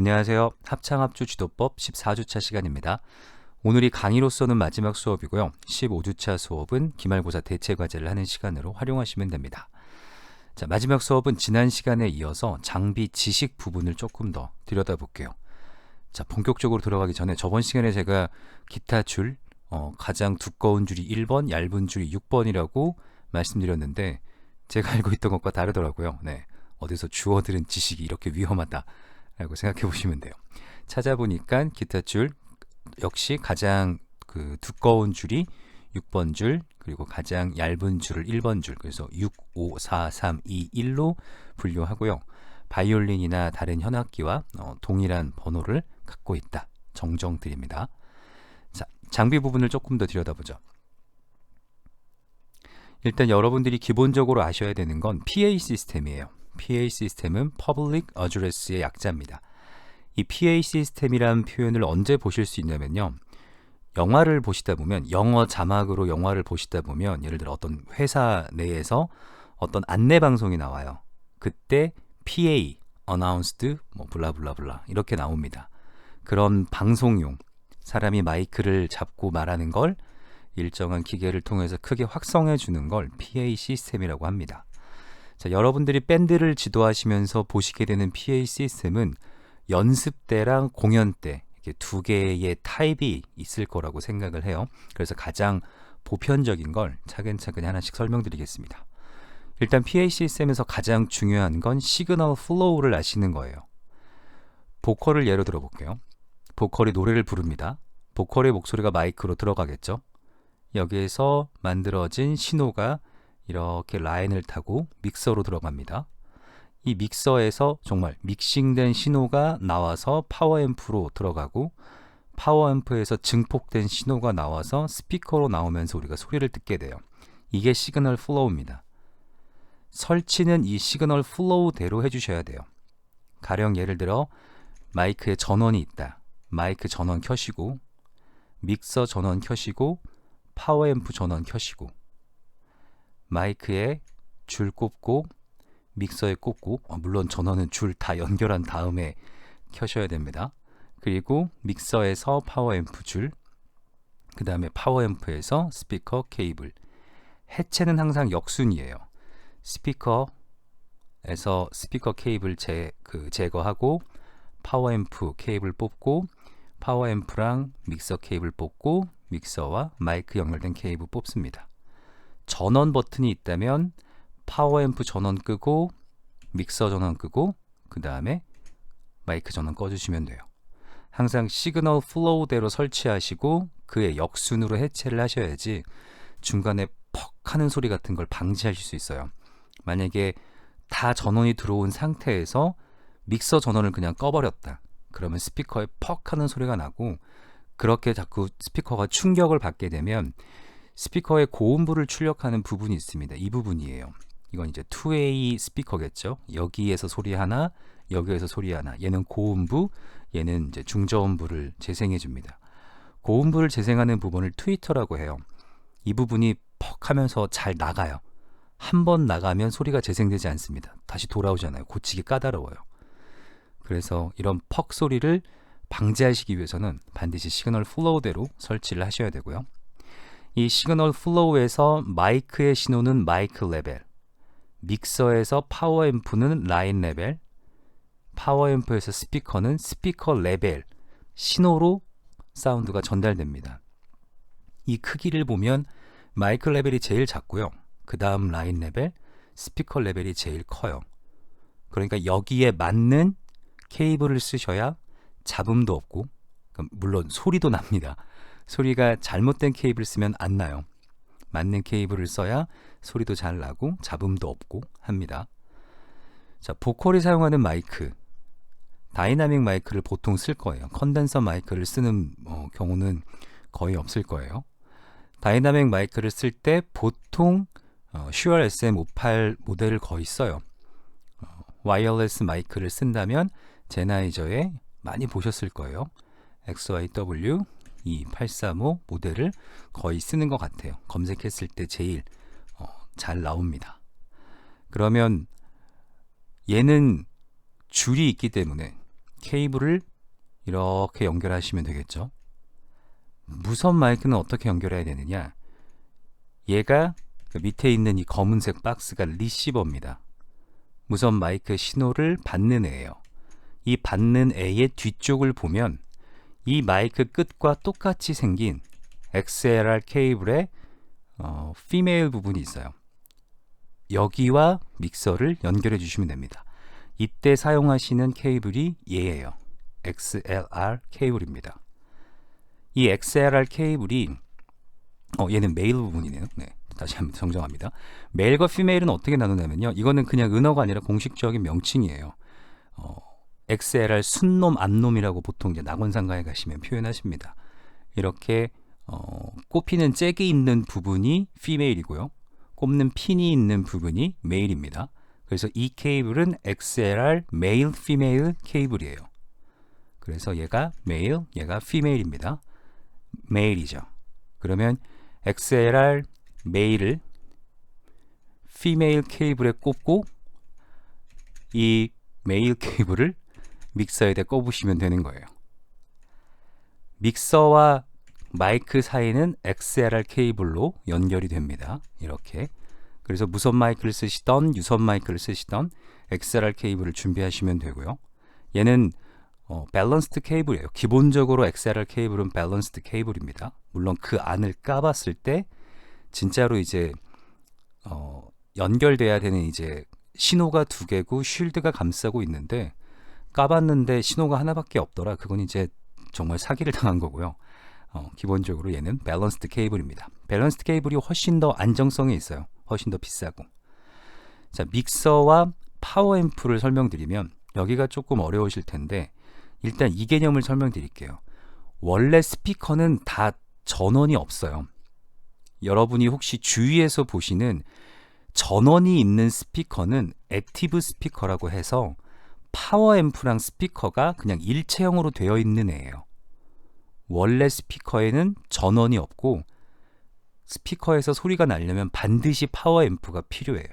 안녕하세요. 합창합주 지도법 14주차 시간입니다. 오늘이 강의로서는 마지막 수업이고요. 15주차 수업은 기말고사 대체과제를 하는 시간으로 활용하시면 됩니다. 자, 마지막 수업은 지난 시간에 이어서 장비 지식 부분을 조금 더 들여다볼게요. 자, 본격적으로 들어가기 전에 저번 시간에 제가 기타 줄, 가장 두꺼운 줄이 1번, 얇은 줄이 6번이라고 말씀드렸는데 제가 알고 있던 것과 다르더라고요. 네, 어디서 주워들은 지식이 이렇게 위험하다 라고 생각해 보시면 돼요. 찾아보니까 기타 줄 역시 가장 두꺼운 줄이 6번 줄, 그리고 가장 얇은 줄을 1번 줄, 그래서 6, 5, 4, 3, 2, 1로 분류하고요. 바이올린이나 다른 현악기와 동일한 번호를 갖고 있다. 정정 드립니다. 자, 장비 부분을 조금 더 들여다보죠. 일단 여러분들이 기본적으로 아셔야 되는 건 PA 시스템이에요. PA 시스템은 Public Address의 약자입니다. 이 PA 시스템이란 표현을 언제 보실 수 있냐면요. 영화를 보시다 보면, 영어 자막으로 영화를 보시다 보면, 예를 들어 어떤 회사 내에서 어떤 안내 방송이 나와요. 그때 PA, announced, 뭐 블라블라블라 이렇게 나옵니다. 그런 방송용, 사람이 마이크를 잡고 말하는 걸 일정한 기계를 통해서 크게 확성해 주는 걸 PA 시스템이라고 합니다. 자, 여러분들이 밴드를 지도하시면서 보시게 되는 PA 시스템은 연습 때랑 공연 때 이렇게 두 개의 타입이 있을 거라고 생각을 해요. 그래서 가장 보편적인 걸 차근차근 하나씩 설명드리겠습니다. 일단 PA 시스템에서 가장 중요한 건 시그널 플로우를 아시는 거예요. 보컬을 예로 들어볼게요. 보컬이 노래를 부릅니다. 보컬의 목소리가 마이크로 들어가겠죠. 여기에서 만들어진 신호가 이렇게 라인을 타고 믹서로 들어갑니다. 이 믹서에서 정말 믹싱된 신호가 나와서 파워앰프로 들어가고, 파워앰프에서 증폭된 신호가 나와서 스피커로 나오면서 우리가 소리를 듣게 돼요. 이게 시그널 플로우입니다. 설치는 이 시그널 플로우대로 해주셔야 돼요. 가령 예를 들어 마이크에 전원이 있다. 마이크 전원 켜시고, 믹서 전원 켜시고, 파워앰프 전원 켜시고, 마이크에 줄 꼽고 믹서에 꽂고, 물론 전원은 줄 다 연결한 다음에 켜셔야 됩니다. 그리고 믹서에서 파워앰프 줄, 그 다음에 파워앰프에서 스피커 케이블. 해체는 항상 역순이에요. 스피커에서 스피커 케이블 제거하고, 파워앰프 케이블 뽑고, 파워앰프랑 믹서 케이블 뽑고, 믹서와 마이크 연결된 케이블 뽑습니다. 전원 버튼이 있다면 파워앰프 전원 끄고, 믹서 전원 끄고, 그 다음에 마이크 전원 꺼주시면 돼요. 항상 시그널 플로우대로 설치하시고 그의 역순으로 해체를 하셔야지 중간에 퍽 하는 소리 같은 걸 방지하실 수 있어요. 만약에 다 전원이 들어온 상태에서 믹서 전원을 그냥 꺼버렸다. 그러면 스피커에 퍽 하는 소리가 나고, 그렇게 자꾸 스피커가 충격을 받게 되면 스피커의 고음부를 출력하는 부분이 있습니다. 이 부분이에요. 이건 이제 2A 스피커겠죠. 여기에서 소리 하나, 여기에서 소리 하나. 얘는 고음부, 얘는 이제 중저음부를 재생해 줍니다. 고음부를 재생하는 부분을 트위터라고 해요. 이 부분이 퍽 하면서 잘 나가요. 한 번 나가면 소리가 재생되지 않습니다. 다시 돌아오잖아요. 고치기 까다로워요. 그래서 이런 퍽 소리를 방지하시기 위해서는 반드시 시그널 플로우대로 설치를 하셔야 되고요. 이 시그널 플로우에서 마이크의 신호는 마이크 레벨, 믹서에서 파워앰프는 라인 레벨, 파워앰프에서 스피커는 스피커 레벨 신호로 사운드가 전달됩니다. 이 크기를 보면 마이크 레벨이 제일 작고요. 그 다음 라인 레벨, 스피커 레벨이 제일 커요. 그러니까 여기에 맞는 케이블을 쓰셔야 잡음도 없고, 물론 소리도 납니다. 소리가 잘못된 케이블 쓰면 안 나요. 맞는 케이블을 써야 소리도 잘 나고 잡음도 없고 합니다. 자, 보컬이 사용하는 마이크, 다이나믹 마이크를 보통 쓸 거예요. 컨덴서 마이크를 쓰는 경우는 거의 없을 거예요. 다이나믹 마이크를 쓸 때 보통 슈얼 SM58 모델을 거의 써요. 와이어리스 마이크를 쓴다면 제나이저에 많이 보셨을 거예요. XYW2835 모델을 거의 쓰는 것 같아요. 검색했을 때 제일 잘 나옵니다. 그러면 얘는 줄이 있기 때문에 케이블을 이렇게 연결하시면 되겠죠. 무선 마이크는 어떻게 연결해야 되느냐? 얘가 그 밑에 있는 이 검은색 박스가 리시버입니다. 무선 마이크 신호를 받는 애예요. 이 받는 애의 뒤쪽을 보면 이 마이크 끝과 똑같이 생긴 XLR 케이블의 피메일 부분이 있어요. 여기와 믹서를 연결해 주시면 됩니다. 이때 사용하시는 케이블이 얘예요. XLR 케이블입니다. 이 XLR 케이블이 얘는 메일 부분이네요. 네, 다시 한번 정정합니다. 메일과 피메일은 어떻게 나누냐면요. 이거는 그냥 은어가 아니라 공식적인 명칭이에요. XLR 순놈 암놈이라고 보통 이제 낙원상가에 가시면 표현하십니다. 이렇게 꼽히는 잭이 있는 부분이 피메일이고요. 꼽는 핀이 있는 부분이 메일입니다. 그래서 이 케이블은 XLR 메일 피메일 케이블이에요. 그래서 얘가 메일, 얘가 피메일입니다. 메일이죠. 그러면 XLR 메일을 피메일 케이블에 꼽고 이 메일 케이블을 믹서에다 꼽으시면 되는 거예요. 믹서와 마이크 사이는 XLR 케이블로 연결이 됩니다. 이렇게. 그래서 무선 마이크를 쓰시던 유선 마이크를 쓰시던 XLR 케이블을 준비하시면 되고요. 얘는 밸런스드 케이블이에요. 기본적으로 XLR 케이블은 밸런스드 케이블입니다. 물론 그 안을 까봤을 때 진짜로 이제 연결돼야 되는 이제 신호가 두 개고 쉴드가 감싸고 있는데 까봤는데 신호가 하나밖에 없더라. 그건 이제 정말 사기를 당한 거고요. 기본적으로 얘는 밸런스드 케이블입니다. 밸런스드 케이블이 훨씬 더 안정성이 있어요. 훨씬 더 비싸고. 자, 믹서와 파워앰프를 설명드리면 여기가 조금 어려우실 텐데 일단 이 개념을 설명드릴게요. 원래 스피커는 다 전원이 없어요. 여러분이 혹시 주위에서 보시는 전원이 있는 스피커는 액티브 스피커라고 해서 파워앰프랑 스피커가 그냥 일체형으로 되어 있는 애예요. 원래 스피커에는 전원이 없고 스피커에서 소리가 나려면 반드시 파워앰프가 필요해요.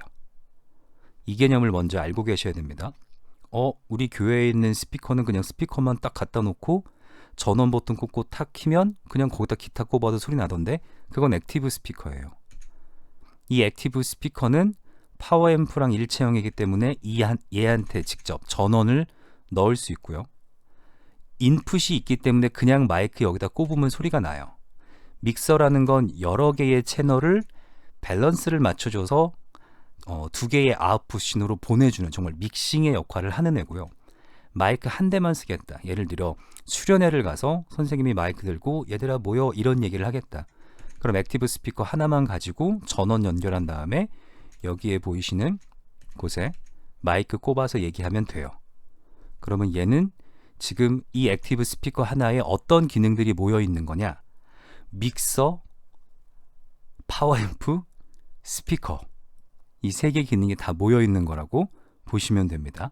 이 개념을 먼저 알고 계셔야 됩니다. 우리 교회에 있는 스피커는 그냥 스피커만 딱 갖다 놓고 전원 버튼 꽂고 탁 키면 그냥 거기다 기타 꼽아도 소리 나던데 그건 액티브 스피커예요. 이 액티브 스피커는 파워앰프랑 일체형이기 때문에 얘한테 직접 전원을 넣을 수 있고요. 인풋이 있기 때문에 그냥 마이크 여기다 꼽으면 소리가 나요. 믹서라는 건 여러 개의 채널을 밸런스를 맞춰줘서 두 개의 아웃풋 신호로 보내주는 정말 믹싱의 역할을 하는 애고요. 마이크 한 대만 쓰겠다. 예를 들어 수련회를 가서 선생님이 마이크 들고 얘들아 모여 이런 얘기를 하겠다. 그럼 액티브 스피커 하나만 가지고 전원 연결한 다음에 여기에 보이시는 곳에 마이크 꼽아서 얘기하면 돼요. 그러면 얘는 지금 이 액티브 스피커 하나에 어떤 기능들이 모여 있는 거냐? 믹서, 파워앰프, 스피커 이 세 개 기능이 다 모여 있는 거라고 보시면 됩니다.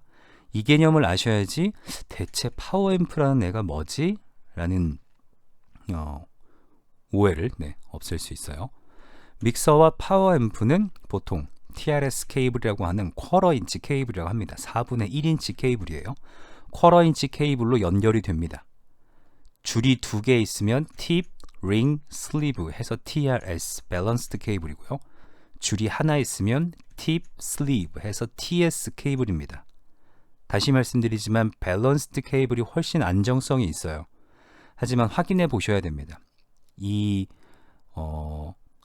이 개념을 아셔야지 대체 파워앰프라는 애가 뭐지? 라는 오해를 없앨 수 있어요. 믹서와 파워앰프는 보통 TRS 케이블이라고 하는 쿼터 인치 케이블이라고 합니다. 4분의 1인치 케이블이에요. 쿼터 인치 케이블로 연결이 됩니다. 줄이 두 개 있으면 팁, 링, 슬리브 해서 TRS 밸런스드 케이블이고요. 줄이 하나 있으면 팁, 슬리브 해서 TS 케이블입니다. 다시 말씀드리지만 밸런스드 케이블이 훨씬 안정성이 있어요. 하지만 확인해 보셔야 됩니다. 이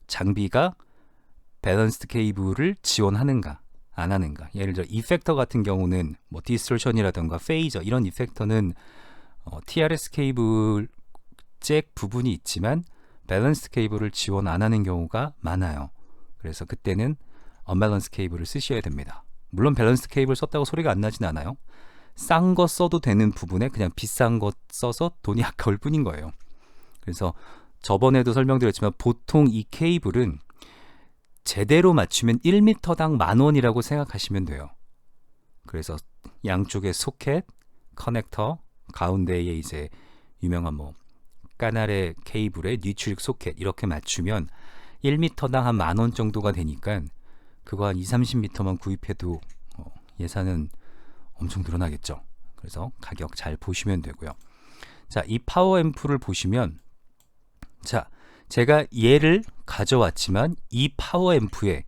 장비가 밸런스드 케이블을 지원하는가 안 하는가. 예를 들어 이펙터 같은 경우는 뭐 디스토션이라든가 페이저 이런 이펙터는 TRS 케이블 잭 부분이 있지만 밸런스드 케이블을 지원 안 하는 경우가 많아요. 그래서 그때는 언밸런스 케이블을 쓰셔야 됩니다. 물론 밸런스드 케이블 썼다고 소리가 안 나진 않아요. 싼 거 써도 되는 부분에 그냥 비싼 거 써서 돈이 아까울 뿐인 거예요. 그래서 저번에도 설명드렸지만 보통 이 케이블은 제대로 맞추면 1m당 10,000원이라고 생각하시면 돼요. 그래서 양쪽에 소켓, 커넥터, 가운데에 이제 유명한 뭐 까나레 케이블에 뉘트릭 소켓 이렇게 맞추면 1m당 한 10,000원 정도가 되니까 그거 한 20-30m만 구입해도 예산은 엄청 늘어나겠죠. 그래서 가격 잘 보시면 되고요. 자, 이 파워앰프를 보시면, 자, 제가 얘를 가져왔지만 이 파워앰프에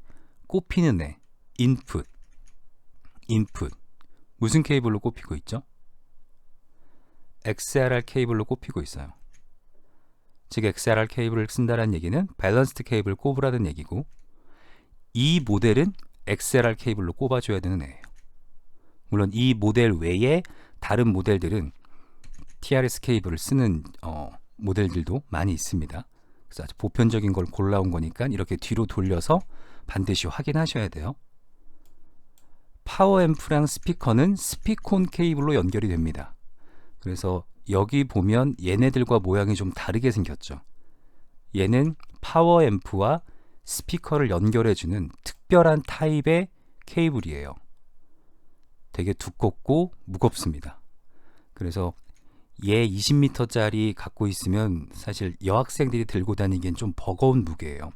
꼽히는 애, 인풋 무슨 케이블로 꼽히고 있죠? XLR 케이블로 꼽히고 있어요. 즉 XLR 케이블을 쓴다는 얘기는 밸런스드 케이블을 꼽으라는 얘기고, 이 모델은 XLR 케이블로 꼽아줘야 되는 애예요. 물론 이 모델 외에 다른 모델들은 TRS 케이블을 쓰는 모델들도 많이 있습니다. 그래서 아주 보편적인 걸 골라온 거니까 이렇게 뒤로 돌려서 반드시 확인하셔야 돼요. 파워앰프랑 스피커는 스피콘 케이블로 연결이 됩니다. 그래서 여기 보면 얘네들과 모양이 좀 다르게 생겼죠. 얘는 파워앰프와 스피커를 연결해주는 특별한 타입의 케이블이에요. 되게 두껍고 무겁습니다. 그래서 얘 20m짜리 갖고 있으면 사실 여학생들이 들고 다니기엔 좀 버거운 무게예요.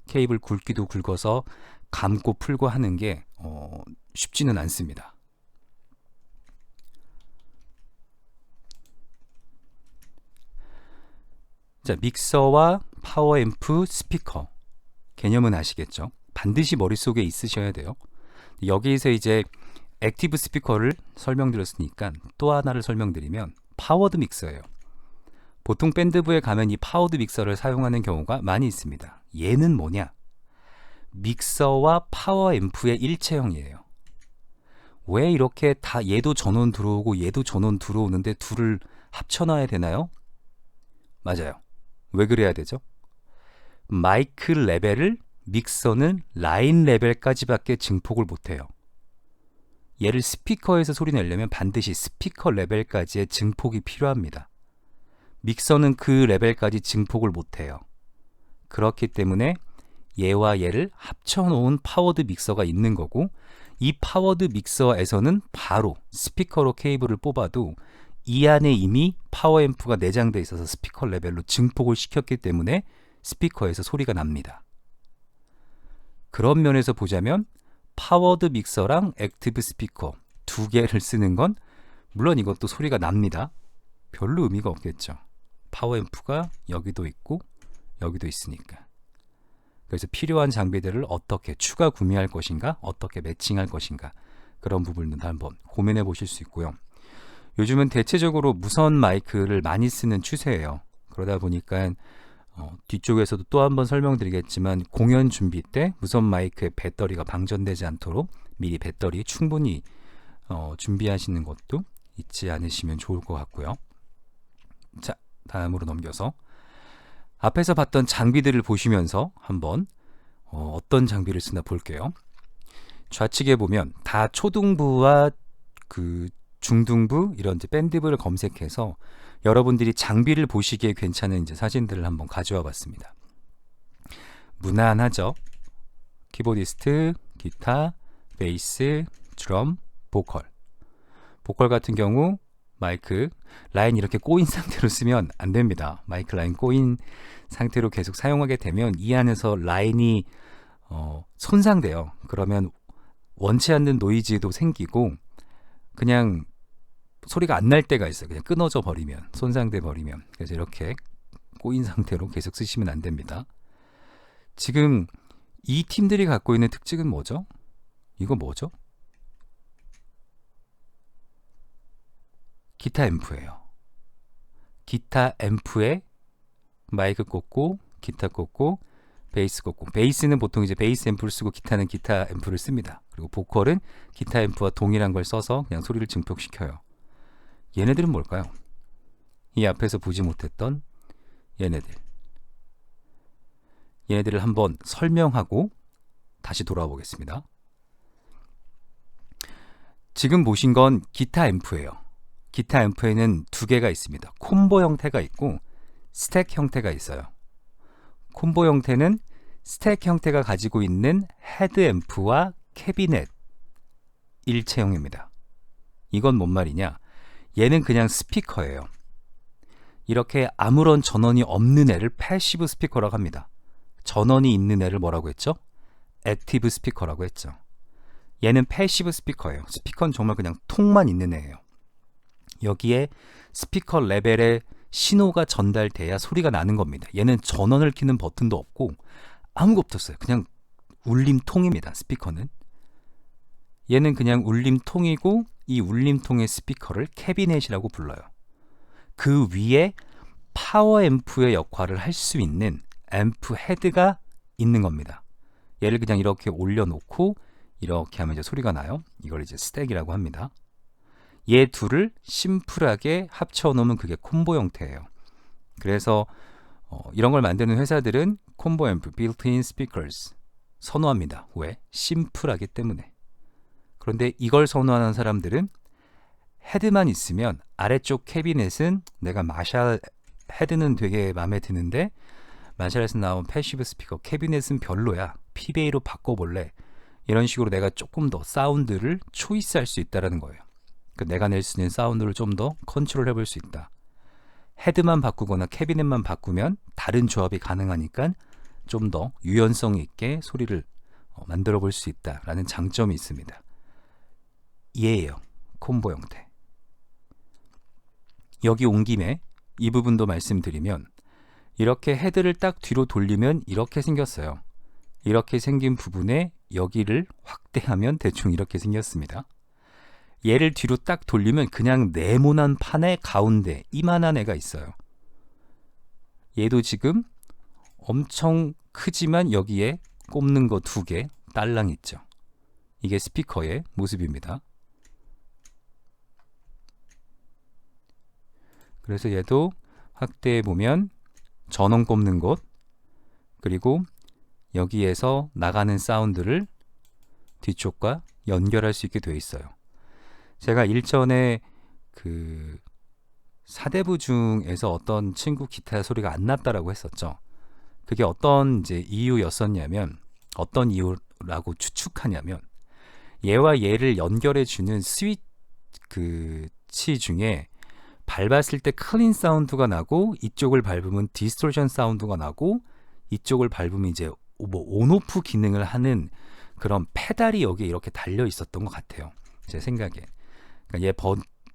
케이블 굵기도 굵어서 감고 풀고 하는 게 쉽지는 않습니다. 자, 믹서와 파워앰프, 스피커 개념은 아시겠죠? 반드시 머릿속에 있으셔야 돼요. 여기에서 이제 액티브 스피커를 설명드렸으니까 또 하나를 설명드리면 파워드 믹서예요. 보통 밴드부에 가면 이 파워드 믹서를 사용하는 경우가 많이 있습니다. 얘는 뭐냐? 믹서와 파워앰프의 일체형이에요. 왜 이렇게 다 얘도 전원 들어오고 얘도 전원 들어오는데 둘을 합쳐놔야 되나요? 맞아요. 왜 그래야 되죠? 마이크 레벨을 믹서는 라인 레벨까지밖에 증폭을 못해요. 얘를 스피커에서 소리 내려면 반드시 스피커 레벨까지의 증폭이 필요합니다. 믹서는 그 레벨까지 증폭을 못해요. 그렇기 때문에 얘와 얘를 합쳐놓은 파워드 믹서가 있는 거고, 이 파워드 믹서에서는 바로 스피커로 케이블을 뽑아도 이 안에 이미 파워앰프가 내장되어 있어서 스피커 레벨로 증폭을 시켰기 때문에 스피커에서 소리가 납니다. 그런 면에서 보자면 파워드 믹서랑 액티브 스피커 두 개를 쓰는 건 물론 이것도 소리가 납니다. 별로 의미가 없겠죠. 파워앰프가 여기도 있고 여기도 있으니까. 그래서 필요한 장비들을 어떻게 추가 구매할 것인가, 어떻게 매칭할 것인가, 그런 부분도 한번 고민해 보실 수 있고요. 요즘은 대체적으로 무선 마이크를 많이 쓰는 추세예요. 그러다 보니까 뒤쪽에서도 또 한번 설명드리겠지만, 공연 준비 때 무선 마이크의 배터리가 방전되지 않도록 미리 배터리 충분히 준비하시는 것도 잊지 않으시면 좋을 것 같고요. 자, 다음으로 넘겨서 앞에서 봤던 장비들을 보시면서 한번 어떤 장비를 쓰나 볼게요. 좌측에 보면 다 초등부와 그 중등부 이런 이제 밴드부를 검색해서 여러분들이 장비를 보시기에 괜찮은 이제 사진들을 한번 가져와 봤습니다. 무난하죠? 키보디스트, 기타, 베이스, 드럼, 보컬. 보컬 같은 경우 마이크 라인 이렇게 꼬인 상태로 쓰면 안 됩니다. 마이크 라인 꼬인 상태로 계속 사용하게 되면 이 안에서 라인이 손상돼요. 그러면 원치 않는 노이즈도 생기고 그냥 소리가 안 날 때가 있어요. 그냥 끊어져 버리면, 손상돼 버리면. 그래서 이렇게 꼬인 상태로 계속 쓰시면 안 됩니다. 지금 이 팀들이 갖고 있는 특징은 뭐죠? 이거 뭐죠? 기타 앰프예요. 기타 앰프에 마이크 꽂고, 기타 꽂고, 베이스 꽂고. 베이스는 보통 이제 베이스 앰프를 쓰고 기타는 기타 앰프를 씁니다. 그리고 보컬은 기타 앰프와 동일한 걸 써서 그냥 소리를 증폭시켜요. 얘네들은 뭘까요? 이 앞에서 보지 못했던 얘네들을 한번 설명하고 다시 돌아와 보겠습니다. 지금 보신 건 기타 앰프예요. 기타 앰프에는 두 개가 있습니다. 콤보 형태가 있고 스택 형태가 있어요. 콤보 형태는 스택 형태가 가지고 있는 헤드 앰프와 캐비넷 일체형입니다. 이건 뭔 말이냐? 얘는 그냥 스피커예요. 이렇게 아무런 전원이 없는 애를 패시브 스피커라고 합니다. 전원이 있는 애를 뭐라고 했죠? 액티브 스피커라고 했죠. 얘는 패시브 스피커예요. 스피커는 정말 그냥 통만 있는 애예요. 여기에 스피커 레벨의 신호가 전달돼야 소리가 나는 겁니다. 얘는 전원을 켜는 버튼도 없고 아무것도 없어요. 그냥 울림통입니다. 스피커는. 얘는 그냥 울림통이고 이 울림통의 스피커를 캐비넷이라고 불러요. 그 위에 파워 앰프의 역할을 할 수 있는 앰프 헤드가 있는 겁니다. 얘를 그냥 이렇게 올려놓고 이렇게 하면 이제 소리가 나요. 이걸 이제 스택이라고 합니다. 얘 둘을 심플하게 합쳐놓으면 그게 콤보 형태예요. 그래서 이런 걸 만드는 회사들은 콤보 앰프, built-in speakers 선호합니다. 왜? 심플하기 때문에. 그런데 이걸 선호하는 사람들은 헤드만 있으면 아래쪽 캐비넷은 내가 마샬 헤드는 되게 마음에 드는데 마샬에서 나온 패시브 스피커 캐비넷은 별로야. PBA로 바꿔볼래. 이런 식으로 내가 조금 더 사운드를 초이스할 수 있다는 거예요. 내가 낼 수 있는 사운드를 좀 더 컨트롤 해볼 수 있다. 헤드만 바꾸거나 캐비넷만 바꾸면 다른 조합이 가능하니까 좀 더 유연성 있게 소리를 만들어 볼 수 있다라는 장점이 있습니다. 얘예요. 콤보 형태. 여기 온 김에 이 부분도 말씀드리면 이렇게 헤드를 딱 뒤로 돌리면 이렇게 생겼어요. 이렇게 생긴 부분에 여기를 확대하면 대충 이렇게 생겼습니다. 얘를 뒤로 딱 돌리면 그냥 네모난 판의 가운데 이만한 애가 있어요. 얘도 지금 엄청 크지만 여기에 꼽는 거 2개 딸랑 있죠. 이게 스피커의 모습입니다. 그래서 얘도 확대해 보면 전원 꼽는 곳 그리고 여기에서 나가는 사운드를 뒤쪽과 연결할 수 있게 되어 있어요. 제가 일전에 그 사대부 중에서 어떤 친구 기타 소리가 안 났다라고 했었죠. 그게 어떤 이제 이유였었냐면 어떤 이유라고 추측하냐면 얘와 얘를 연결해 주는 스위치 중에 밟았을 때 클린 사운드가 나고 이쪽을 밟으면 디스토션 사운드가 나고 이쪽을 밟으면 이제 뭐 온오프 기능을 하는 그런 페달이 여기에 이렇게 달려 있었던 것 같아요. 제 생각에. 그러니까 얘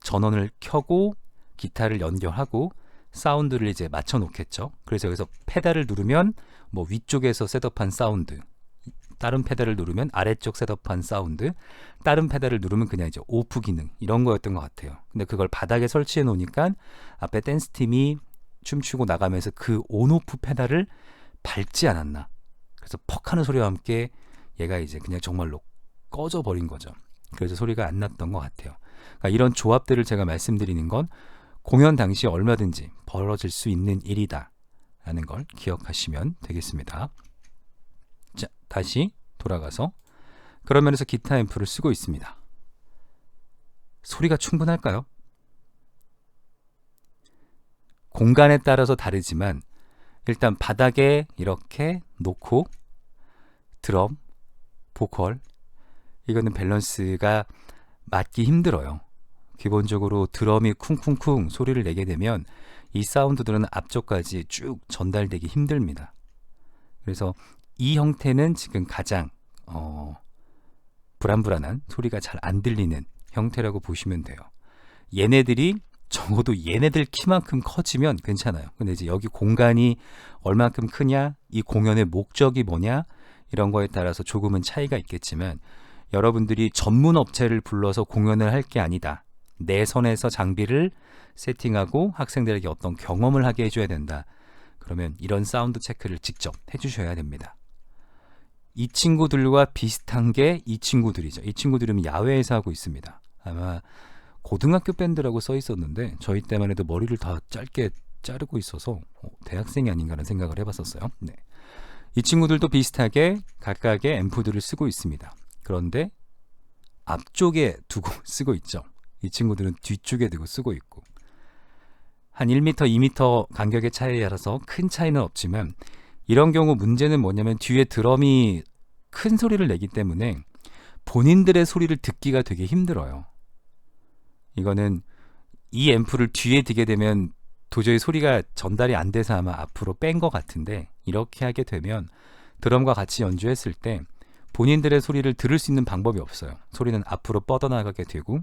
전원을 켜고 기타를 연결하고 사운드를 이제 맞춰 놓겠죠. 그래서 여기서 페달을 누르면 뭐 위쪽에서 셋업한 사운드, 다른 페달을 누르면 아래쪽 셋업한 사운드, 다른 페달을 누르면 그냥 이제 오프 기능 이런 거였던 것 같아요. 근데 그걸 바닥에 설치해 놓으니까 앞에 댄스팀이 춤추고 나가면서 그 온오프 페달을 밟지 않았나. 그래서 퍽 하는 소리와 함께 얘가 이제 그냥 정말로 꺼져 버린 거죠. 그래서 소리가 안 났던 것 같아요. 그러니까 이런 조합들을 제가 말씀드리는 건 공연 당시 얼마든지 벌어질 수 있는 일이다 라는 걸 기억하시면 되겠습니다. 자, 다시 돌아가서 그런 면에서 기타 앰프를 쓰고 있습니다. 소리가 충분할까요? 공간에 따라서 다르지만 일단 바닥에 이렇게 놓고 드럼, 보컬 이거는 밸런스가 맞기 힘들어요. 기본적으로 드럼이 쿵쿵쿵 소리를 내게 되면 이 사운드들은 앞쪽까지 쭉 전달되기 힘듭니다. 그래서 이 형태는 지금 가장 불안불안한 소리가 잘 안 들리는 형태라고 보시면 돼요. 얘네들이 적어도 얘네들 키만큼 커지면 괜찮아요. 근데 이제 여기 공간이 얼만큼 크냐, 이 공연의 목적이 뭐냐 이런 거에 따라서 조금은 차이가 있겠지만 여러분들이 전문 업체를 불러서 공연을 할 게 아니다. 내 선에서 장비를 세팅하고 학생들에게 어떤 경험을 하게 해줘야 된다. 그러면 이런 사운드 체크를 직접 해주셔야 됩니다. 이 친구들과 비슷한 게 이 친구들이죠. 이 친구들은 야외에서 하고 있습니다. 아마 고등학교 밴드라고 써 있었는데 저희 때만 해도 머리를 다 짧게 자르고 있어서 대학생이 아닌가라는 생각을 해봤었어요. 네. 이 친구들도 비슷하게 각각의 앰프들을 쓰고 있습니다. 그런데 앞쪽에 두고 쓰고 있죠. 이 친구들은 뒤쪽에 두고 쓰고 있고 한 1m, 2m 간격의 차이에 따라서 큰 차이는 없지만 이런 경우 문제는 뭐냐면 뒤에 드럼이 큰 소리를 내기 때문에 본인들의 소리를 듣기가 되게 힘들어요. 이거는 이 앰프를 뒤에 두게 되면 도저히 소리가 전달이 안 돼서 아마 앞으로 뺀 것 같은데 이렇게 하게 되면 드럼과 같이 연주했을 때 본인들의 소리를 들을 수 있는 방법이 없어요. 소리는 앞으로 뻗어나가게 되고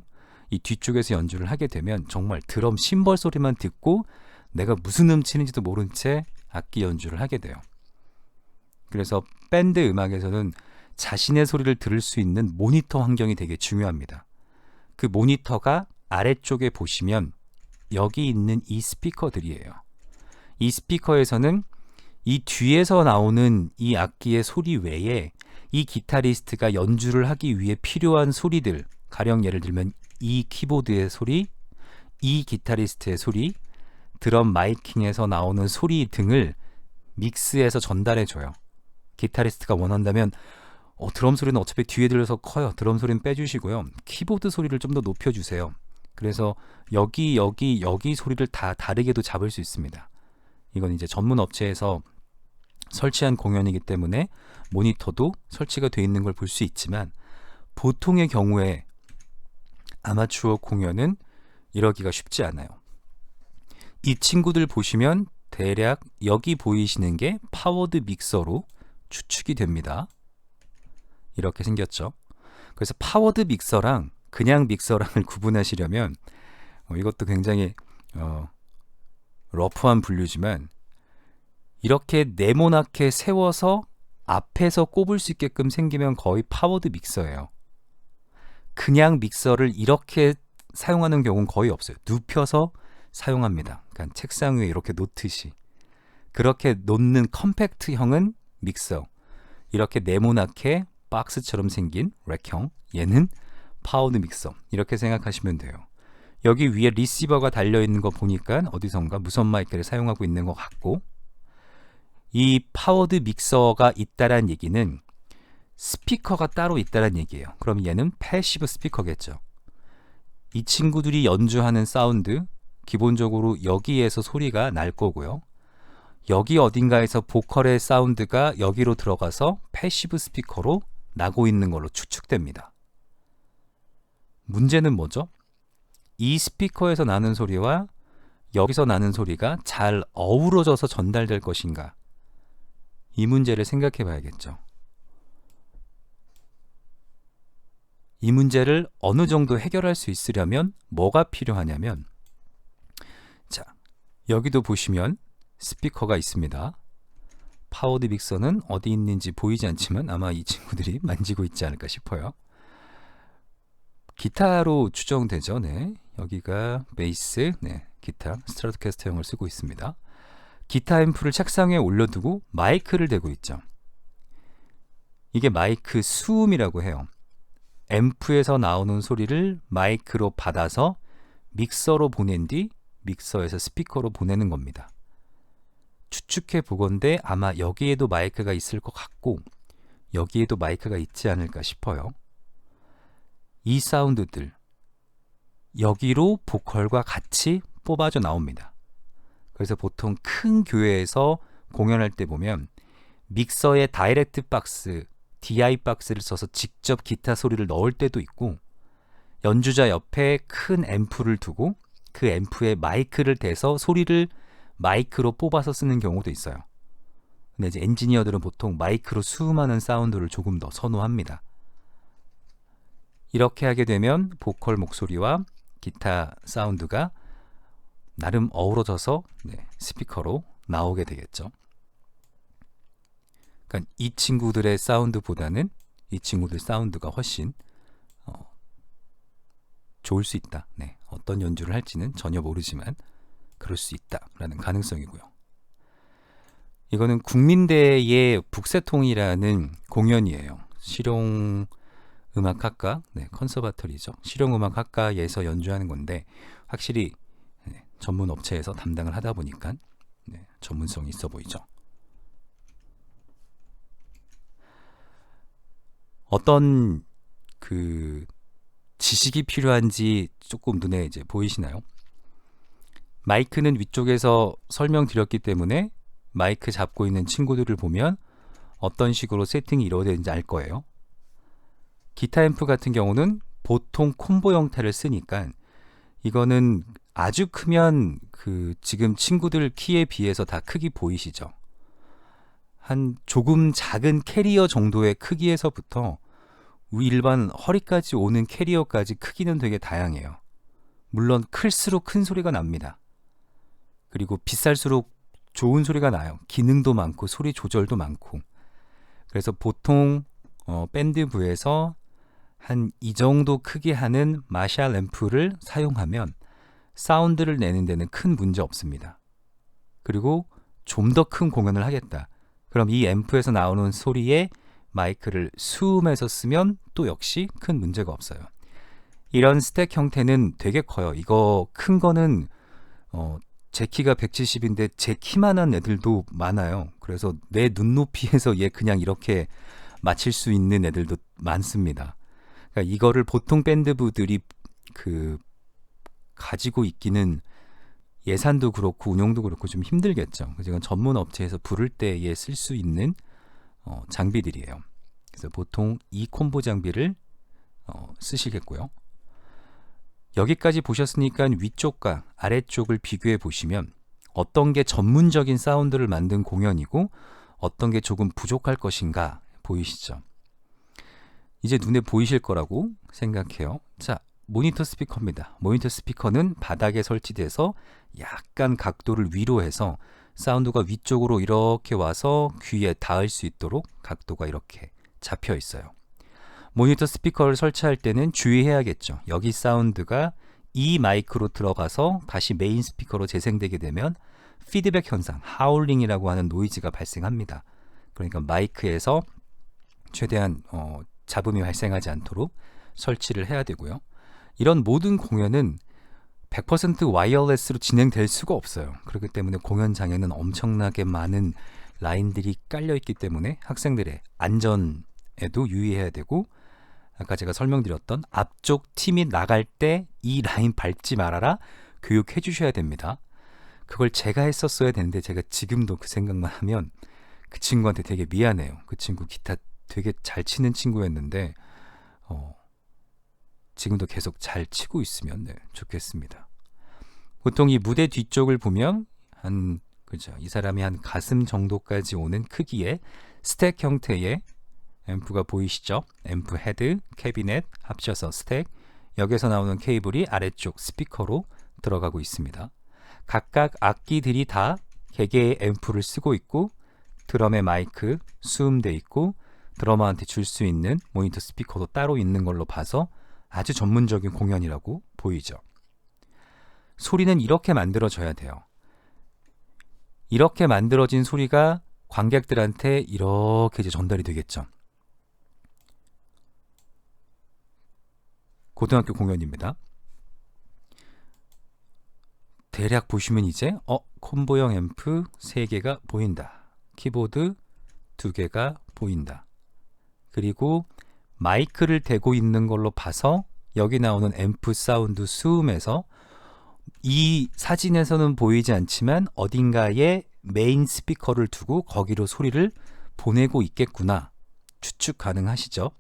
이 뒤쪽에서 연주를 하게 되면 정말 드럼 심벌 소리만 듣고 내가 무슨 치는지도 모른 채 악기 연주를 하게 돼요. 그래서 밴드 음악에서는 자신의 소리를 들을 수 있는 모니터 환경이 되게 중요합니다. 그 모니터가 아래쪽에 보시면 여기 있는 이 스피커들이에요. 이 스피커에서는 이 뒤에서 나오는 이 악기의 소리 외에 이 기타리스트가 연주를 하기 위해 필요한 소리들, 가령 예를 들면 이 키보드의 소리, 이 기타리스트의 소리, 드럼 마이킹에서 나오는 소리 등을 믹스해서 전달해줘요. 기타리스트가 원한다면 드럼 소리는 어차피 뒤에 들려서 커요. 드럼 소리는 빼주시고요. 키보드 소리를 좀 더 높여주세요. 그래서 여기 소리를 다 다르게도 잡을 수 있습니다. 이건 이제 전문 업체에서 설치한 공연이기 때문에 모니터도 설치가 되어 있는 걸 볼 수 있지만 보통의 경우에 아마추어 공연은 이러기가 쉽지 않아요. 이 친구들 보시면 대략 여기 보이시는 게 파워드 믹서로 추측이 됩니다. 이렇게 생겼죠. 그래서 파워드 믹서랑 그냥 믹서랑을 구분하시려면 이것도 굉장히 러프한 분류지만 이렇게 네모나게 세워서 앞에서 꼽을 수 있게끔 생기면 거의 파워드 믹서예요. 그냥 믹서를 이렇게 사용하는 경우는 거의 없어요. 눕혀서 사용합니다. 그러니까 책상 위에 이렇게 놓듯이. 그렇게 놓는 컴팩트형은 믹서. 이렇게 네모나게 박스처럼 생긴 렉형, 얘는 파워드 믹서. 이렇게 생각하시면 돼요. 여기 위에 리시버가 달려있는 거 보니까 어디선가 무선 마이크를 사용하고 있는 것 같고, 이 파워드 믹서가 있다란 얘기는 스피커가 따로 있다란 얘기예요. 그럼 얘는 패시브 스피커겠죠. 이 친구들이 연주하는 사운드, 기본적으로 여기에서 소리가 날 거고요. 여기 어딘가에서 보컬의 사운드가 여기로 들어가서 패시브 스피커로 나고 있는 걸로 추측됩니다. 문제는 뭐죠? 이 스피커에서 나는 소리와 여기서 나는 소리가 잘 어우러져서 전달될 것인가? 이 문제를 생각해 봐야겠죠. 이 문제를 어느 정도 해결할 수 있으려면 뭐가 필요하냐면, 자, 여기도 보시면 스피커가 있습니다. 파워드 믹서는 어디 있는지 보이지 않지만 아마 이 친구들이 만지고 있지 않을까 싶어요. 기타로 추정되죠. 네, 여기가 베이스, 네, 기타, 스트라토캐스터형을 쓰고 있습니다. 기타 앰프를 책상 위에 올려두고 마이크를 대고 있죠. 이게 마이크 수음이라고 해요. 앰프에서 나오는 소리를 마이크로 받아서 믹서로 보낸 뒤 믹서에서 스피커로 보내는 겁니다. 추측해 보건대 아마 여기에도 마이크가 있을 것 같고 여기에도 마이크가 있지 않을까 싶어요. 이 사운드들 여기로 보컬과 같이 뽑아져 나옵니다. 그래서 보통 큰 교회에서 공연할 때 보면 믹서에 다이렉트 박스, DI 박스를 써서 직접 기타 소리를 넣을 때도 있고, 연주자 옆에 큰 앰프를 두고 그 앰프에 마이크를 대서 소리를 마이크로 뽑아서 쓰는 경우도 있어요. 근데 이제 엔지니어들은 보통 마이크로 수음하는 사운드를 조금 더 선호합니다. 이렇게 하게 되면 보컬 목소리와 기타 사운드가 나름 어우러져서 스피커로 나오게 되겠죠. 그러니까 이 친구들의 사운드보다는 이 친구들 사운드가 훨씬 좋을 수 있다. 네, 어떤 연주를 할지는 전혀 모르지만 그럴 수 있다라는 가능성이고요. 이거는 국민대의 북새통이라는 공연이에요. 실용음악학과, 네, 컨서바토리죠. 실용음악학과에서 연주하는 건데 확실히 전문 업체에서 담당을 하다 보니까 전문성이 있어 보이죠. 어떤 지식이 필요한지 조금 눈에 이제 보이시나요? 마이크는 위쪽에서 설명드렸기 때문에 마이크 잡고 있는 친구들을 보면 어떤 식으로 세팅이 이루어지는지 알 거예요. 기타 앰프 같은 경우는 보통 콤보 형태를 쓰니까 이거는 아주 크면 지금 친구들 키에 비해서 다 크기 보이시죠? 한 조금 작은 캐리어 정도의 크기에서부터 일반 허리까지 오는 캐리어까지 크기는 되게 다양해요. 물론 클수록 큰 소리가 납니다. 그리고 비쌀수록 좋은 소리가 나요. 기능도 많고 소리 조절도 많고. 그래서 보통 밴드부에서 한 이 정도 크기 하는 마샬 앰프를 사용하면 사운드를 내는 데는 큰 문제 없습니다. 그리고 좀 더 큰 공연을 하겠다. 그럼 이 앰프에서 나오는 소리에 마이크를 수음해서 쓰면 또 역시 큰 문제가 없어요. 이런 스택 형태는 되게 커요. 이거 큰 거는 제 키가 170인데 제 키만한 애들도 많아요. 그래서 내 눈높이에서 얘 그냥 이렇게 맞출 수 있는 애들도 많습니다. 그러니까 이거를 보통 밴드부들이 가지고 있기는 예산도 그렇고 운영도 그렇고 좀 힘들겠죠. 그래서 이건 전문 업체에서 부를 때에 쓸 수 있는 장비들이에요. 그래서 보통 이 콤보 장비를 쓰시겠고요. 여기까지 보셨으니까 위쪽과 아래쪽을 비교해 보시면 어떤 게 전문적인 사운드를 만든 공연이고 어떤 게 조금 부족할 것인가 보이시죠? 이제 눈에 보이실 거라고 생각해요. 자, 모니터 스피커입니다. 모니터 스피커는 바닥에 설치돼서 약간 각도를 위로 해서 사운드가 위쪽으로 이렇게 와서 귀에 닿을 수 있도록 각도가 이렇게 잡혀 있어요. 모니터 스피커를 설치할 때는 주의해야겠죠. 여기 사운드가 이 마이크로 들어가서 다시 메인 스피커로 재생되게 되면 피드백 현상, 하울링이라고 하는 노이즈가 발생합니다. 그러니까 마이크에서 최대한 잡음이 발생하지 않도록 설치를 해야 되고요. 이런 모든 공연은 100% 와이어리스로 진행될 수가 없어요. 그렇기 때문에 공연장에는 엄청나게 많은 라인들이 깔려 있기 때문에 학생들의 안전에도 유의해야 되고, 아까 제가 설명드렸던 앞쪽 팀이 나갈 때 이 라인 밟지 말아라 교육해 주셔야 됩니다. 그걸 제가 했었어야 되는데 제가 지금도 그 생각만 하면 그 친구한테 되게 미안해요. 그 친구 기타 되게 잘 치는 친구였는데 지금도 계속 잘 치고 있으면 좋겠습니다. 보통 이 무대 뒤쪽을 보면 그죠? 이 사람이 한 가슴 정도까지 오는 크기의 스택 형태의 앰프가 보이시죠? 앰프 헤드, 캐비넷 합쳐서 스택. 여기서 나오는 케이블이 아래쪽 스피커로 들어가고 있습니다. 각각 악기들이 다 개개의 앰프를 쓰고 있고 드럼의 마이크 수음돼 있고 드러머한테 줄 수 있는 모니터 스피커도 따로 있는 걸로 봐서 아주 전문적인 공연이라고 보이죠. 소리는 이렇게 만들어져야 돼요. 이렇게 만들어진 소리가 관객들한테 이렇게 이제 전달이 되겠죠. 고등학교 공연입니다. 대략 보시면 이제 콤보형 앰프 3개가 보인다. 키보드 2개가 보인다. 그리고 마이크를 대고 있는 걸로 봐서 여기 나오는 앰프 사운드 수음에서 이 사진에서는 보이지 않지만 어딘가에 메인 스피커를 두고 거기로 소리를 보내고 있겠구나 추측 가능하시죠?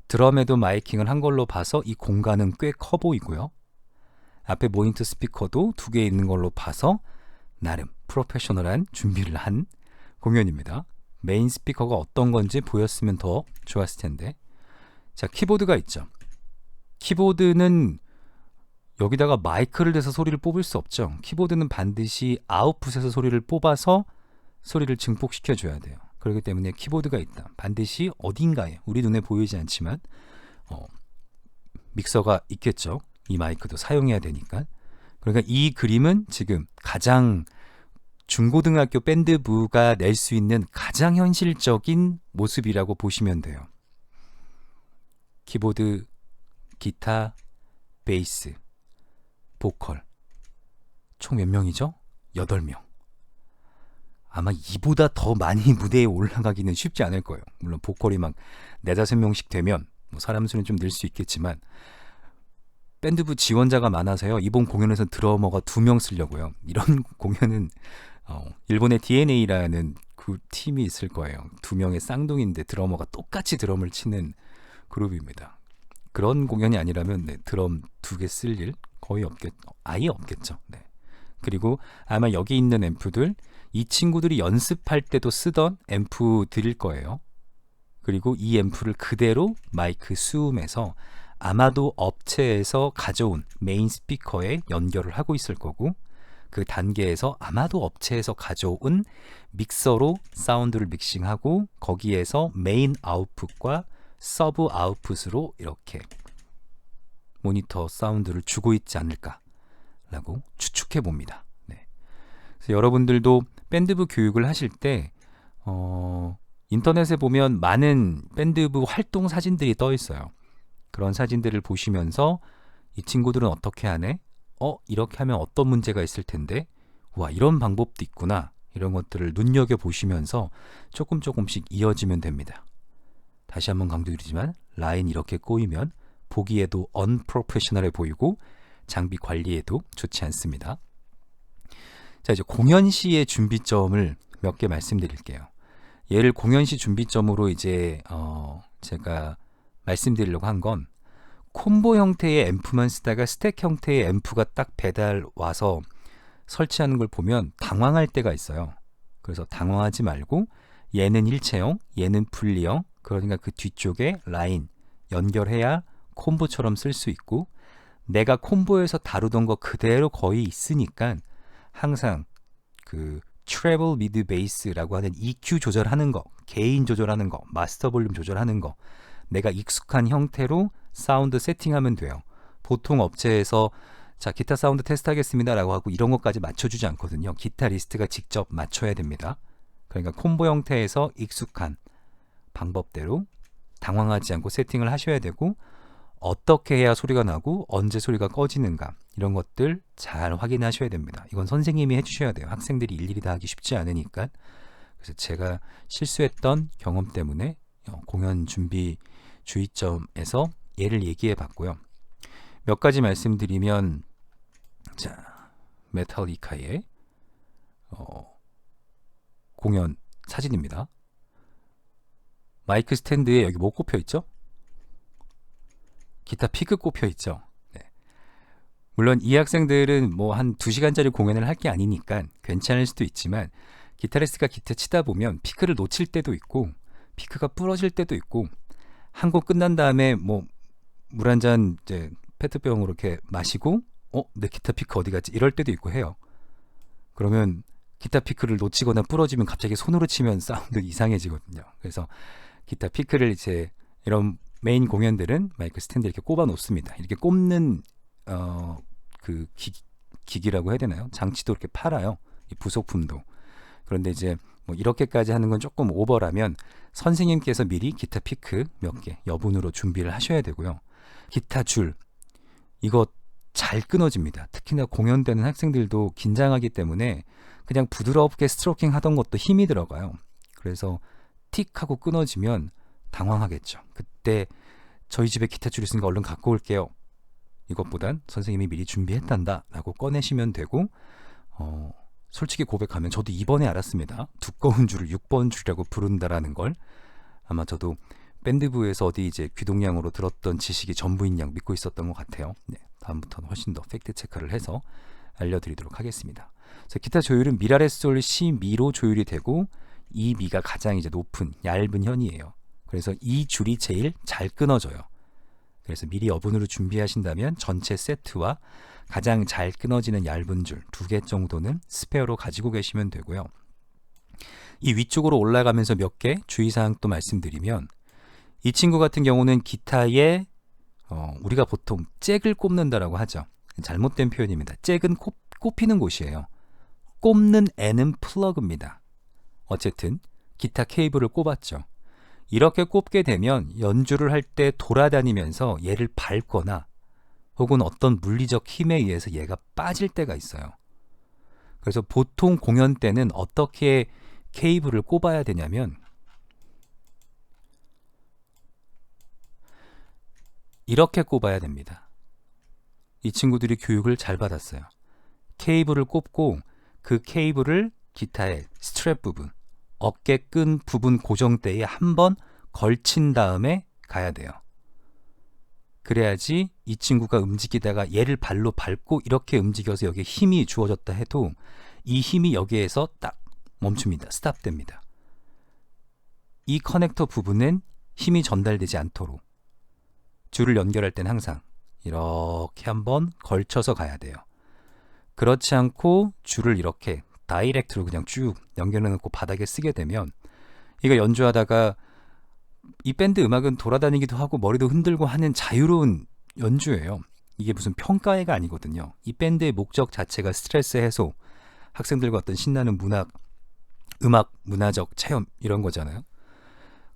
드럼에도 마이킹을 한 걸로 봐서 이 공간은 꽤 커 보이고요. 앞에 모니터 스피커도 2개 있는 걸로 봐서 나름 프로페셔널한 준비를 한 공연입니다. 메인 스피커가 어떤 건지 보였으면 더 좋았을 텐데. 자, 키보드가 있죠. 키보드는 여기다가 마이크를 대서 소리를 뽑을 수 없죠. 키보드는 반드시 아웃풋에서 소리를 뽑아서 소리를 증폭시켜 줘야 돼요. 그렇기 때문에 키보드가 있다. 반드시 어딘가에 우리 눈에 보이지 않지만 믹서가 있겠죠. 이 마이크도 사용해야 되니까. 그러니까 이 그림은 지금 가장 중고등학교 밴드부가 낼 수 있는 가장 현실적인 모습이라고 보시면 돼요. 키보드, 기타, 베이스, 보컬 총 몇 명이죠? 8명. 아마 이보다 더 많이 무대에 올라가기는 쉽지 않을 거예요. 물론 보컬이 막 4-5명씩 되면 사람 수는 좀 늘 수 있겠지만 밴드부 지원자가 많아서요. 이번 공연에서 드러머가 2명 쓰려고요. 이런 공연은 일본의 DNA라는 그 팀이 있을 거예요. 2명의 쌍둥이인데 드러머가 똑같이 드럼을 치는 그룹입니다. 그런 공연이 아니라면 드럼 2개 쓸 일 거의 아예 없겠죠. 네. 그리고 아마 여기 있는 앰프들 이 친구들이 연습할 때도 쓰던 앰프들일 거예요. 그리고 이 앰프를 그대로 마이크 수음해서 아마도 업체에서 가져온 메인 스피커에 연결을 하고 있을 거고, 그 단계에서 아마도 업체에서 가져온 믹서로 사운드를 믹싱하고 거기에서 메인 아웃풋과 서브 아웃풋으로 이렇게 모니터 사운드를 주고 있지 않을까라고 추측해 봅니다. 네. 그래서 여러분들도 밴드부 교육을 하실 때 인터넷에 보면 많은 밴드부 활동 사진들이 떠 있어요. 그런 사진들을 보시면서 이 친구들은 어떻게 하네? 이렇게 하면 어떤 문제가 있을 텐데, 와, 이런 방법도 있구나. 이런 것들을 눈여겨보시면서 조금씩 이어지면 됩니다. 다시 한번 강조드리지만 라인 이렇게 꼬이면 보기에도 언프로페셔널해 보이고 장비 관리에도 좋지 않습니다. 자, 이제 공연 시의 준비점을 몇 개 말씀드릴게요. 얘를 공연 시 준비점으로 이제 제가 말씀드리려고 한 건, 콤보 형태의 앰프만 쓰다가 스택 형태의 앰프가 딱 배달 와서 설치하는 걸 보면 당황할 때가 있어요. 그래서 당황하지 말고 얘는 일체형, 얘는 분리형, 그러니까 그 뒤쪽에 라인 연결해야 콤보처럼 쓸 수 있고, 내가 콤보에서 다루던 거 그대로 거의 있으니까 항상 그 트래블 미드 베이스라고 하는 EQ 조절하는 거, 게인 조절하는 거, 마스터 볼륨 조절하는 거, 내가 익숙한 형태로 사운드 세팅하면 돼요. 보통 업체에서 자, 기타 사운드 테스트 하겠습니다 라고 하고 이런 것까지 맞춰주지 않거든요. 기타리스트가 직접 맞춰야 됩니다. 그러니까 콤보 형태에서 익숙한 방법대로 당황하지 않고 세팅을 하셔야 되고, 어떻게 해야 소리가 나고 언제 소리가 꺼지는가, 이런 것들 잘 확인하셔야 됩니다. 이건 선생님이 해주셔야 돼요. 학생들이 일일이 다 하기 쉽지 않으니까. 그래서 제가 실수했던 경험 때문에 공연 준비 주의점에서 얘를 얘기해 봤고요. 몇 가지 말씀드리면, 자, 메탈리카의 공연 사진입니다. 마이크 스탠드에 여기 뭐 꼽혀 있죠? 기타 피크 꼽혀 있죠. 네. 물론 이 학생들은 뭐 한 2시간짜리 공연을 할 게 아니니까 괜찮을 수도 있지만, 기타리스트가 기타 치다 보면 피크를 놓칠 때도 있고 피크가 부러질 때도 있고, 한 곡 끝난 다음에 뭐 물 한 잔 이제 페트병으로 이렇게 마시고 내 기타 피크 어디 갔지? 이럴 때도 있고 해요. 그러면 기타 피크를 놓치거나 부러지면 갑자기 손으로 치면 사운드 이상해지거든요. 그래서 기타 피크를 이제 이런 메인 공연들은 마이크 스탠드 이렇게 꼽아 놓습니다. 이렇게 꼽는 그 기기라고 해야 되나요? 장치도 이렇게 팔아요. 이 부속품도. 그런데 이제 뭐 이렇게까지 하는 건 조금 오버라면 선생님께서 미리 기타 피크 몇 개 여분으로 준비를 하셔야 되고요. 기타 줄, 이거 잘 끊어집니다. 특히나 공연 때는 학생들도 긴장하기 때문에 그냥 부드럽게 스트로킹 하던 것도 힘이 들어가요. 그래서 틱 하고 끊어지면 당황하겠죠. 그때 저희 집에 기타 줄 있으니까 얼른 갖고 올게요. 이것보단 선생님이 미리 준비했단다 라고 꺼내시면 되고, 솔직히 고백하면 저도 이번에 알았습니다. 두꺼운 줄을 6번 줄이라고 부른다라는 걸. 아마 저도 밴드부에서 어디 이제 귀동냥으로 들었던 지식이 전부인 양 믿고 있었던 것 같아요. 네, 다음부터는 훨씬 더 팩트 체크를 해서 알려드리도록 하겠습니다. 그래서 기타 조율은 미라레솔 시 미로 조율이 되고, 이 미가 가장 이제 높은 얇은 현이에요. 그래서 이 줄이 제일 잘 끊어져요. 그래서 미리 여분으로 준비하신다면 전체 세트와 가장 잘 끊어지는 얇은 줄 2개 정도는 스페어로 가지고 계시면 되고요. 이 위쪽으로 올라가면서 몇 개 주의사항 또 말씀드리면, 이 친구 같은 경우는 기타에 우리가 보통 잭을 꼽는다라고 하죠. 잘못된 표현입니다. 잭은 꼽히는 곳이에요. 꼽는 N은 플러그입니다. 어쨌든 기타 케이블을 꼽았죠. 이렇게 꼽게 되면 연주를 할 때 돌아다니면서 얘를 밟거나 혹은 어떤 물리적 힘에 의해서 얘가 빠질 때가 있어요. 그래서 보통 공연 때는 어떻게 케이블을 꼽아야 되냐면, 이렇게 꼽아야 됩니다. 이 친구들이 교육을 잘 받았어요. 케이블을 꼽고 그 케이블을 기타의 스트랩 부분, 어깨끈 부분 고정대에 한번 걸친 다음에 가야 돼요. 그래야지 이 친구가 움직이다가 얘를 발로 밟고 이렇게 움직여서 여기에 힘이 주어졌다 해도 이 힘이 여기에서 딱 멈춥니다. 스탑됩니다. 이 커넥터 부분은 힘이 전달되지 않도록 줄을 연결할 땐 항상 이렇게 한번 걸쳐서 가야 돼요. 그렇지 않고 줄을 이렇게 다이렉트로 그냥 쭉 연결해 놓고 바닥에 쓰게 되면 이거 연주하다가 이 밴드 음악은 돌아다니기도 하고 머리도 흔들고 하는 자유로운 연주예요. 이게 무슨 평가회가 아니거든요. 이 밴드의 목적 자체가 스트레스 해소, 학생들과 어떤 신나는 음악, 문화적 체험 이런 거잖아요.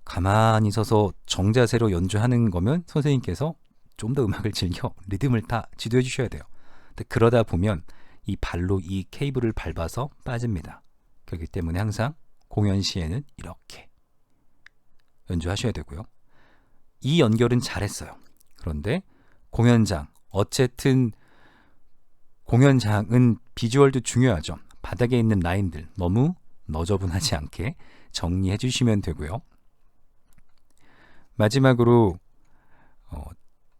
가만히 서서 정자세로 연주하는 거면 선생님께서 좀 더 음악을 즐겨 리듬을 다 지도해 주셔야 돼요. 근데 그러다 보면 이 발로 이 케이블을 밟아서 빠집니다. 그렇기 때문에 항상 공연 시에는 이렇게 연주하셔야 되고요. 이 연결은 잘했어요. 그런데 공연장, 어쨌든 공연장은 비주얼도 중요하죠. 바닥에 있는 라인들 너무 너저분하지 않게 정리해 주시면 되고요. 마지막으로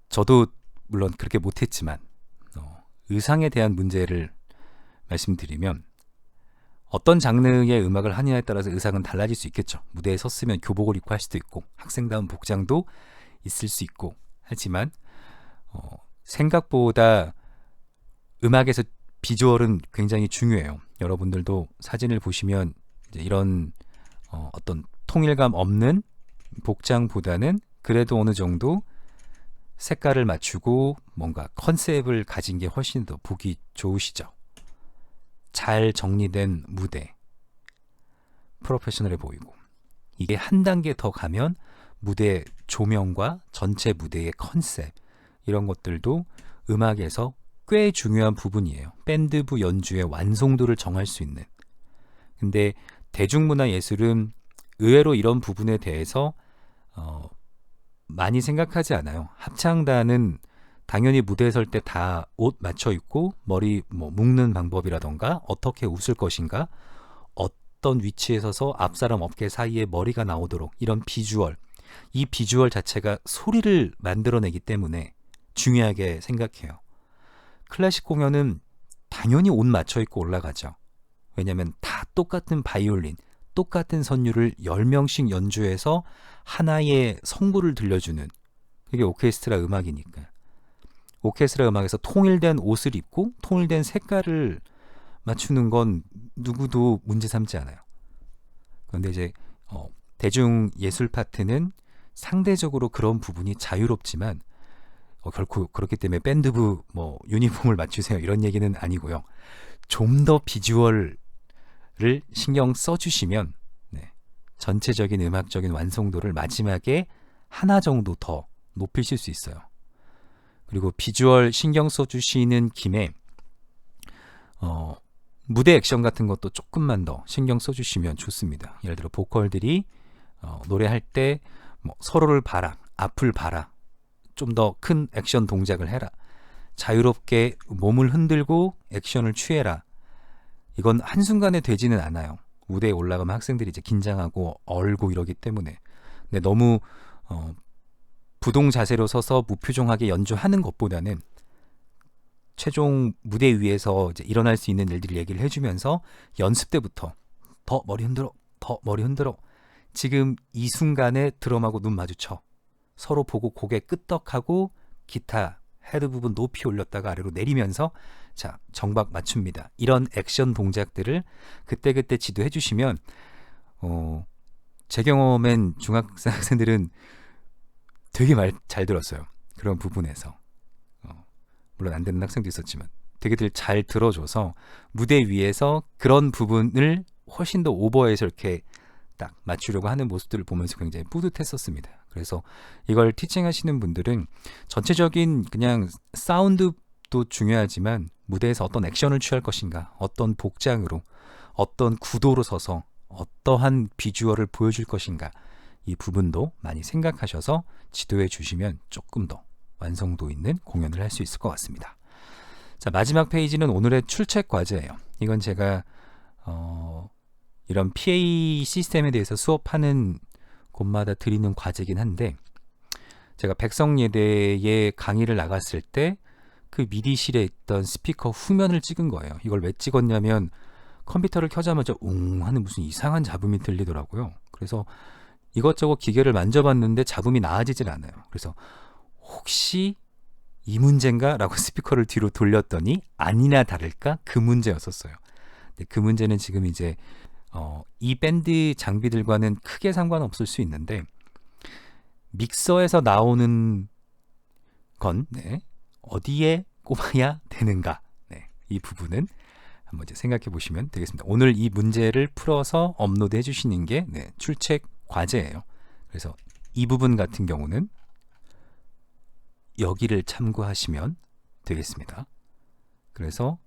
저도 물론 그렇게 못했지만 의상에 대한 문제를 말씀드리면 어떤 장르의 음악을 하느냐에 따라서 의상은 달라질 수 있겠죠. 무대에 섰으면 교복을 입고 할 수도 있고 학생다운 복장도 있을 수 있고 하지만 생각보다 음악에서 비주얼은 굉장히 중요해요. 여러분들도 사진을 보시면 이제 이런 어떤 통일감 없는 복장보다는 그래도 어느 정도 색깔을 맞추고 뭔가 컨셉을 가진 게 훨씬 더 보기 좋으시죠. 잘 정리된 무대, 프로페셔널해 보이고 이게 한 단계 더 가면 무대 조명과 전체 무대의 컨셉 이런 것들도 음악에서 꽤 중요한 부분이에요. 밴드부 연주의 완성도를 정할 수 있는. 근데 대중문화 예술은 의외로 이런 부분에 대해서 많이 생각하지 않아요. 합창단은 당연히 무대에 설 때 다 옷 맞춰 입고 머리 묶는 방법이라던가 어떻게 웃을 것인가 어떤 위치에 서서 앞사람 어깨 사이에 머리가 나오도록 이런 비주얼 이 비주얼 자체가 소리를 만들어내기 때문에 중요하게 생각해요. 클래식 공연은 당연히 옷 맞춰 입고 올라가죠. 왜냐하면 다 똑같은 바이올린 똑같은 선율을 10명씩 연주해서 하나의 성부를 들려주는 그게 오케스트라 음악이니까. 오케스트라 음악에서 통일된 옷을 입고 통일된 색깔을 맞추는 건 누구도 문제 삼지 않아요. 그런데 이제 대중 예술 파트는 상대적으로 그런 부분이 자유롭지만 결코 그렇기 때문에 밴드부 유니폼을 맞추세요 이런 얘기는 아니고요. 좀 더 비주얼을 신경 써주시면 전체적인 음악적인 완성도를 마지막에 하나 정도 더 높이실 수 있어요. 그리고 비주얼 신경 써주시는 김에 무대 액션 같은 것도 조금만 더 신경 써주시면 좋습니다. 예를 들어 보컬들이 노래할 때 서로를 봐라, 앞을 봐라, 좀 더 큰 액션 동작을 해라, 자유롭게 몸을 흔들고 액션을 취해라. 이건 한순간에 되지는 않아요. 무대에 올라가면 학생들이 이제 긴장하고 얼고 이러기 때문에. 근데 너무 부동 자세로 서서 무표정하게 연주하는 것보다는 최종 무대 위에서 이제 일어날 수 있는 일들을 얘기를 해주면서 연습 때부터 더 머리 흔들어, 더 머리 흔들어. 지금 이 순간에 드럼하고 눈 마주쳐. 서로 보고 고개 끄덕하고 기타 헤드 부분 높이 올렸다가 아래로 내리면서 자 정박 맞춥니다. 이런 액션 동작들을 그때그때 지도해 주시면 제 경험엔 중학생 학생들은 되게 말 잘 들었어요. 그런 부분에서 물론 안 되는 학생도 있었지만 되게들 잘 들어줘서 무대 위에서 그런 부분을 훨씬 더 오버해서 이렇게 딱 맞추려고 하는 모습들을 보면서 굉장히 뿌듯했었습니다. 그래서 이걸 티칭하시는 분들은 전체적인 그냥 사운드도 중요하지만 무대에서 어떤 액션을 취할 것인가, 어떤 복장으로, 어떤 구도로 서서 어떠한 비주얼을 보여줄 것인가 이 부분도 많이 생각하셔서 지도해 주시면 조금 더 완성도 있는 공연을 할 수 있을 것 같습니다. 자, 마지막 페이지는 오늘의 출첵 과제예요. 이건 제가 이런 PA 시스템에 대해서 수업하는 곳마다 드리는 과제긴 한데 제가 백성예대에 강의를 나갔을 때 그 미디실에 있던 스피커 후면을 찍은 거예요. 이걸 왜 찍었냐면 컴퓨터를 켜자마자 웅 하는 무슨 이상한 잡음이 들리더라고요. 그래서 이것저것 기계를 만져봤는데 잡음이 나아지질 않아요. 그래서 혹시 이 문제인가? 라고 스피커를 뒤로 돌렸더니 아니나 다를까 그 문제였었어요. 그 문제는 지금 이제 이 밴드 장비들과는 크게 상관없을 수 있는데 믹서에서 나오는 건 어디에 꼽아야 되는가? 이 부분은 한번 이제 생각해 보시면 되겠습니다. 오늘 이 문제를 풀어서 업로드 해주시는 게 출첵 과제예요. 그래서 이 부분 같은 경우는 여기를 참고하시면 되겠습니다. 그래서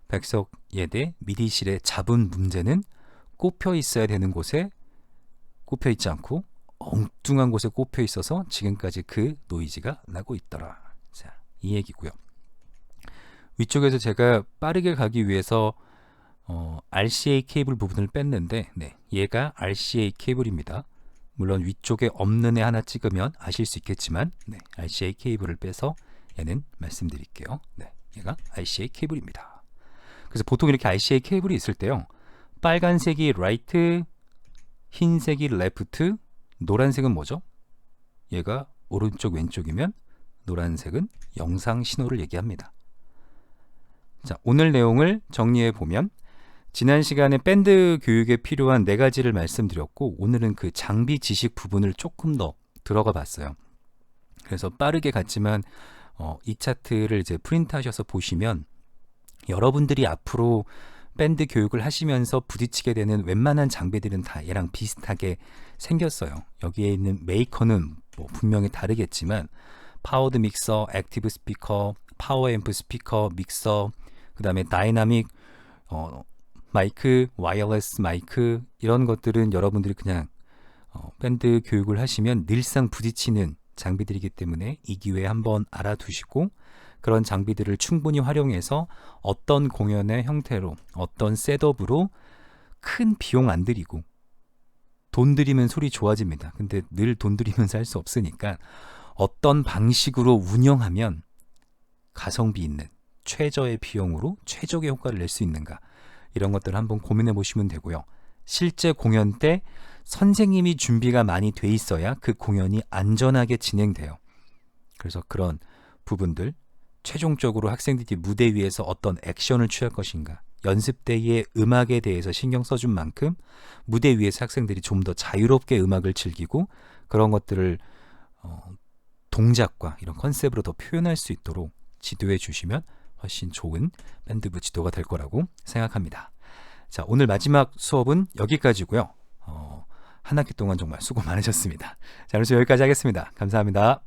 백석 예대 미디실에 잡은 문제는 꼽혀 있어야 되는 곳에 꼽혀 있지 않고 엉뚱한 곳에 꼽혀 있어서 지금까지 그 노이즈가 나고 있더라. 자, 이 얘기고요. 위쪽에서 제가 빠르게 가기 위해서 RCA 케이블 부분을 뺐는데 얘가 RCA 케이블입니다. 물론 위쪽에 없는 애 하나 찍으면 아실 수 있겠지만 RCA 케이블을 빼서 얘는 말씀드릴게요. 얘가 RCA 케이블입니다. 그래서 보통 이렇게 RCA 케이블이 있을 때요. 빨간색이 right, 흰색이 left, 노란색은 뭐죠? 얘가 오른쪽 왼쪽이면 노란색은 영상 신호를 얘기합니다. 자, 오늘 내용을 정리해 보면 지난 시간에 밴드 교육에 필요한 4가지를 말씀드렸고 오늘은 그 장비 지식 부분을 조금 더 들어가 봤어요. 그래서 빠르게 갔지만 이 차트를 이제 프린트하셔서 보시면 여러분들이 앞으로 밴드 교육을 하시면서 부딪히게 되는 웬만한 장비들은 다 얘랑 비슷하게 생겼어요. 여기에 있는 메이커는 뭐 분명히 다르겠지만 파워드 믹서, 액티브 스피커, 파워 앰프 스피커, 믹서, 그 다음에 다이나믹 마이크, 와이어리스 마이크 이런 것들은 여러분들이 그냥 밴드 교육을 하시면 늘상 부딪히는 장비들이기 때문에 이 기회에 한번 알아두시고 그런 장비들을 충분히 활용해서 어떤 공연의 형태로 어떤 셋업으로 큰 비용 안 들이고 돈 들이면 소리 좋아집니다. 근데 늘 돈 들이면서 할 수 없으니까 어떤 방식으로 운영하면 가성비 있는 최저의 비용으로 최적의 효과를 낼 수 있는가 이런 것들을 한번 고민해 보시면 되고요. 실제 공연 때 선생님이 준비가 많이 돼 있어야 그 공연이 안전하게 진행돼요. 그래서 그런 부분들 최종적으로 학생들이 무대 위에서 어떤 액션을 취할 것인가 연습 때의 음악에 대해서 신경 써준 만큼 무대 위에서 학생들이 좀 더 자유롭게 음악을 즐기고 그런 것들을 동작과 이런 컨셉으로 더 표현할 수 있도록 지도해 주시면 훨씬 좋은 밴드부 지도가 될 거라고 생각합니다. 자, 오늘 마지막 수업은 여기까지고요. 한 학기 동안 정말 수고 많으셨습니다. 자, 그래서 여기까지 하겠습니다. 감사합니다.